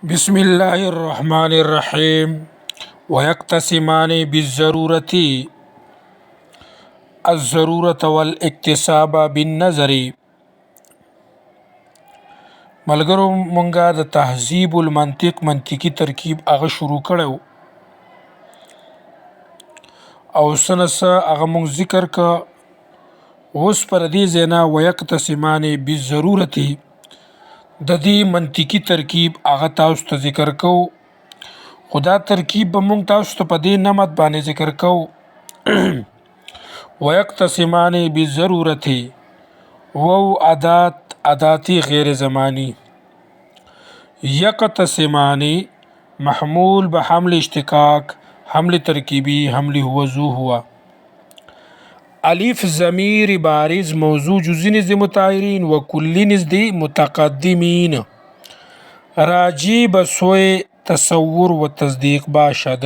بسم الله الرحمن الرحيم ويقتسمان بالضرورة الضرورة والاكتساب بالنظر. ملګرو مونږه د تهذیب المنطق منطقي ترکیب هغه شروع کړو او سنسه هغه مونږ ذکر ک. اوس پر دې زینا ويقتسمان بالضرورة د دې منطقي ترکیب هغه تاسو ته ذکر کو. خدا ترکیب به مونږ تاسو ته په دې نمط باندې ذکر کو ويقتسمان بالضرورة وو اداتی غیر زمانی. یقتسمان محمول به حمل اشتقاق، حمل ترکیبی، حمل هو ذو هو. الف ضمیر بارز موضوع جزئی نزد مطهرین و کلی نزد متقدمین. راجی بسوی تصور و تصدیق باشد.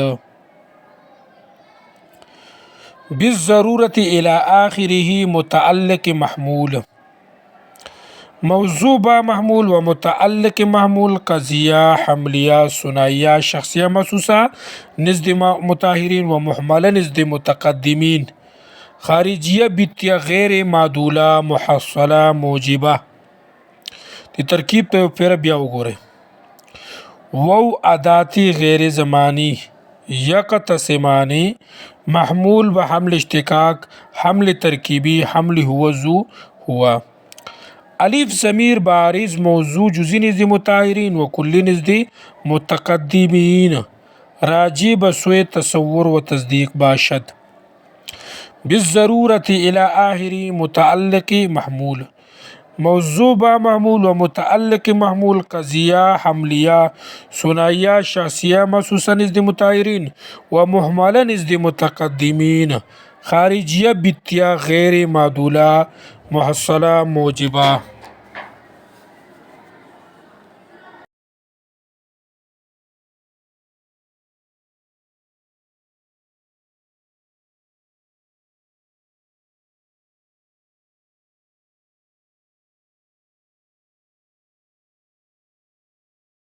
بالضرورة الى آخره متعلق محمول. موضوع با محمول و متعلق محمول قضیه حملیه ثنائیه شخصیه محسوسه نزد مطهرین و محمله نزد متقدمین. خارجیه بیتیه غیر معدوله محصله موجبه. دی ترکیب ته پیر بیا وګورئ. وو اداتی غیر زمانی. یقتسمانی محمول به حمل اشتقاق، حمل ترکیبی، حمل هو ذو هو. الف ضمیر بارز موضوع جزئی نزد مطهرین و کلی نزد متقدمین. راجی بسوی تصور و تصدیق باشد. بالضرورة الى آخره متعلق محمول. موضوع با محمول و متعلق محمول قضیه حملیه ثنائیه شخصیه محسوسه نزد مطهرین و محمله نزد متقدمین. خارجیه بیتیه غیر معدوله محصله موجبه.